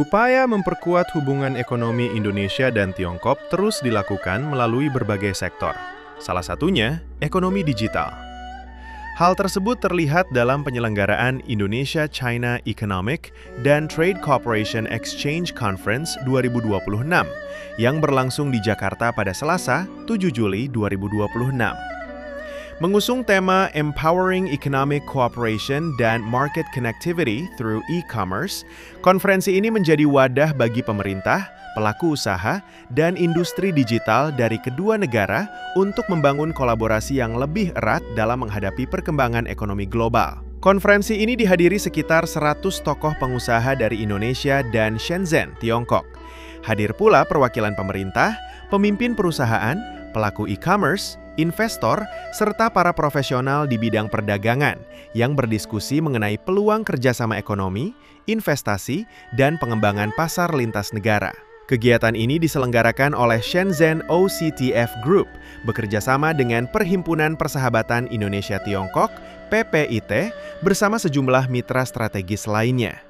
Upaya memperkuat hubungan ekonomi Indonesia dan Tiongkok terus dilakukan melalui berbagai sektor. Salah satunya, ekonomi digital. Hal tersebut terlihat dalam penyelenggaraan Indonesia-China Economic dan Trade Cooperation Exchange Conference 2026 yang berlangsung di Jakarta pada Selasa, 7 Juli 2026. Mengusung tema Empowering Economic Cooperation dan Market Connectivity through E-commerce, konferensi ini menjadi wadah bagi pemerintah, pelaku usaha, dan industri digital dari kedua negara untuk membangun kolaborasi yang lebih erat dalam menghadapi perkembangan ekonomi global. Konferensi ini dihadiri sekitar 100 tokoh pengusaha dari Indonesia dan Shenzhen, Tiongkok. Hadir pula perwakilan pemerintah, pemimpin perusahaan, pelaku e-commerce, investor, serta para profesional di bidang perdagangan yang berdiskusi mengenai peluang kerjasama ekonomi, investasi, dan pengembangan pasar lintas negara. Kegiatan ini diselenggarakan oleh Shenzhen OCTF Group bekerjasama dengan Perhimpunan Persahabatan Indonesia-Tiongkok (PPIT) bersama sejumlah mitra strategis lainnya.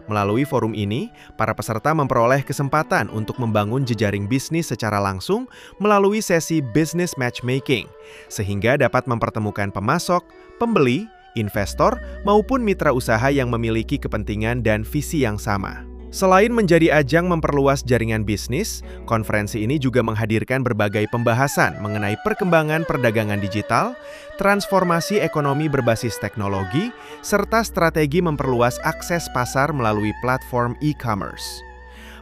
Melalui forum ini, para peserta memperoleh kesempatan untuk membangun jejaring bisnis secara langsung melalui sesi business matchmaking, sehingga dapat mempertemukan pemasok, pembeli, investor, maupun mitra usaha yang memiliki kepentingan dan visi yang sama. Selain menjadi ajang memperluas jaringan bisnis, konferensi ini juga menghadirkan berbagai pembahasan mengenai perkembangan perdagangan digital, transformasi ekonomi berbasis teknologi, serta strategi memperluas akses pasar melalui platform e-commerce.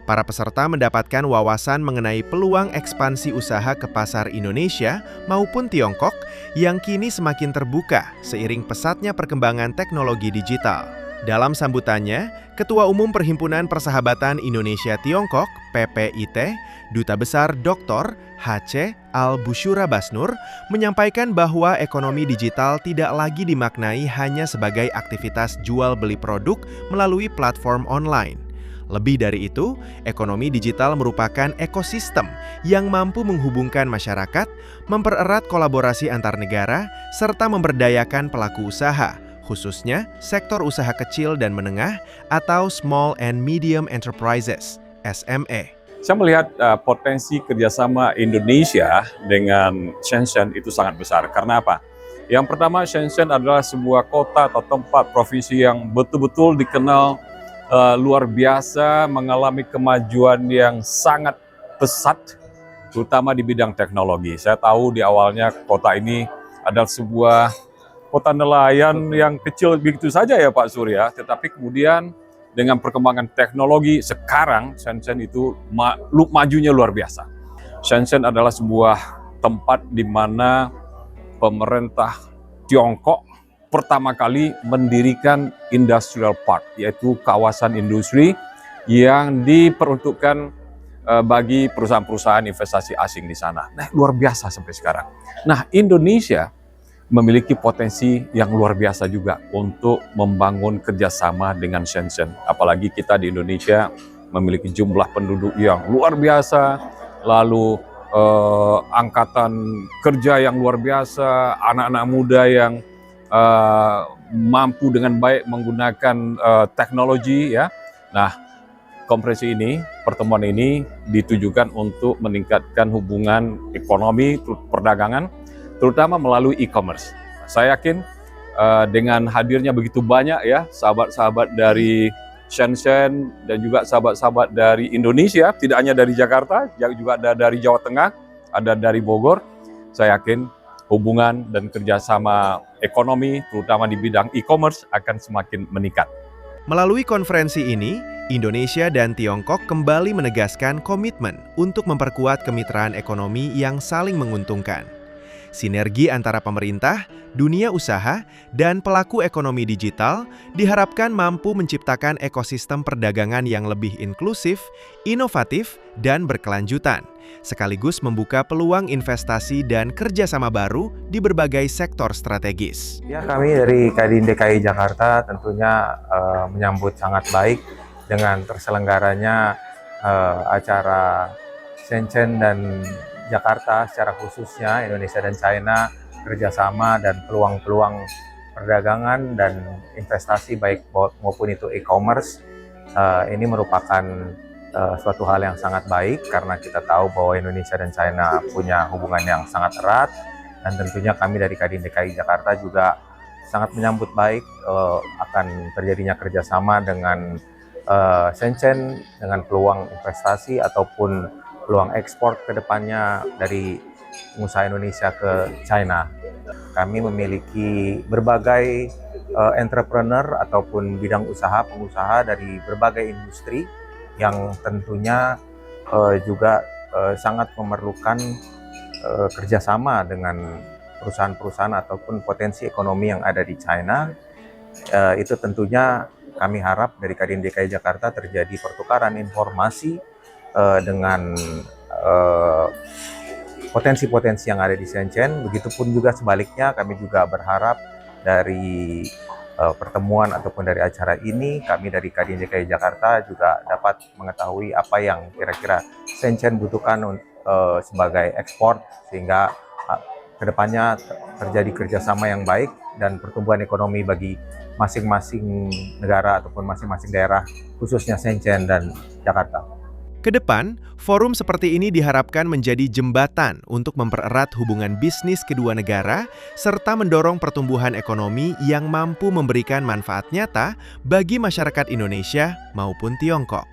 Para peserta mendapatkan wawasan mengenai peluang ekspansi usaha ke pasar Indonesia maupun Tiongkok yang kini semakin terbuka seiring pesatnya perkembangan teknologi digital. Dalam sambutannya, Ketua Umum Perhimpunan Persahabatan Indonesia-Tiongkok (PPIT), Duta Besar Dr. H.C. Al-Busyura Basnur, menyampaikan bahwa ekonomi digital tidak lagi dimaknai hanya sebagai aktivitas jual-beli produk melalui platform online. Lebih dari itu, ekonomi digital merupakan ekosistem yang mampu menghubungkan masyarakat, mempererat kolaborasi antar negara, serta memberdayakan pelaku usaha, khususnya sektor usaha kecil dan menengah atau Small and Medium Enterprises, SME. Saya melihat potensi kerjasama Indonesia dengan Shenzhen itu sangat besar. Karena apa? Yang pertama, Shenzhen adalah sebuah kota atau tempat provinsi yang betul-betul dikenal luar biasa, mengalami kemajuan yang sangat pesat, terutama di bidang teknologi. Saya tahu di awalnya kota ini adalah sebuah kota nelayan yang kecil begitu saja ya Pak Surya, tetapi kemudian dengan perkembangan teknologi sekarang Shenzhen itu majunya luar biasa. Shenzhen adalah sebuah tempat di mana pemerintah Tiongkok pertama kali mendirikan industrial park, yaitu kawasan industri yang diperuntukkan bagi perusahaan-perusahaan investasi asing di sana. Nah, luar biasa sampai sekarang. Nah, Indonesia memiliki potensi yang luar biasa juga untuk membangun kerjasama dengan Shenzhen. Apalagi kita di Indonesia memiliki jumlah penduduk yang luar biasa, lalu angkatan kerja yang luar biasa, anak-anak muda yang mampu dengan baik menggunakan teknologi ya. Nah, konferensi ini, pertemuan ini ditujukan untuk meningkatkan hubungan ekonomi, perdagangan, terutama melalui e-commerce. Saya yakin dengan hadirnya begitu banyak ya sahabat-sahabat dari Shenzhen dan juga sahabat-sahabat dari Indonesia, tidak hanya dari Jakarta, juga ada dari Jawa Tengah, ada dari Bogor. Saya yakin hubungan dan kerjasama ekonomi, terutama di bidang e-commerce, akan semakin meningkat. Melalui konferensi ini, Indonesia dan Tiongkok kembali menegaskan komitmen untuk memperkuat kemitraan ekonomi yang saling menguntungkan. Sinergi antara pemerintah, dunia usaha, dan pelaku ekonomi digital diharapkan mampu menciptakan ekosistem perdagangan yang lebih inklusif, inovatif, dan berkelanjutan, sekaligus membuka peluang investasi dan kerjasama baru di berbagai sektor strategis. Ya, kami dari Kadin DKI Jakarta tentunya menyambut sangat baik dengan terselenggaranya acara Shenzhen dan Jakarta secara khususnya Indonesia dan China kerjasama dan peluang-peluang perdagangan dan investasi baik maupun itu e-commerce Ini merupakan suatu hal yang sangat baik karena kita tahu bahwa Indonesia dan China punya hubungan yang sangat erat, dan tentunya kami dari Kadin DKI Jakarta juga sangat menyambut baik akan terjadinya kerjasama dengan Shenzhen dengan peluang investasi ataupun peluang ekspor ke depannya dari pengusaha Indonesia ke China. Kami memiliki berbagai entrepreneur ataupun bidang usaha pengusaha dari berbagai industri yang tentunya juga sangat memerlukan kerjasama dengan perusahaan-perusahaan ataupun potensi ekonomi yang ada di China. Itu tentunya kami harap dari Kadin DKI Jakarta terjadi pertukaran informasi dengan potensi-potensi yang ada di Shenzhen. Begitupun juga sebaliknya, kami juga berharap dari pertemuan ataupun dari acara ini, kami dari Kadin DKI Jakarta juga dapat mengetahui apa yang kira-kira Shenzhen butuhkan sebagai ekspor, sehingga kedepannya terjadi kerjasama yang baik dan pertumbuhan ekonomi bagi masing-masing negara ataupun masing-masing daerah, khususnya Shenzhen dan Jakarta. Kedepan, forum seperti ini diharapkan menjadi jembatan untuk mempererat hubungan bisnis kedua negara serta mendorong pertumbuhan ekonomi yang mampu memberikan manfaat nyata bagi masyarakat Indonesia maupun Tiongkok.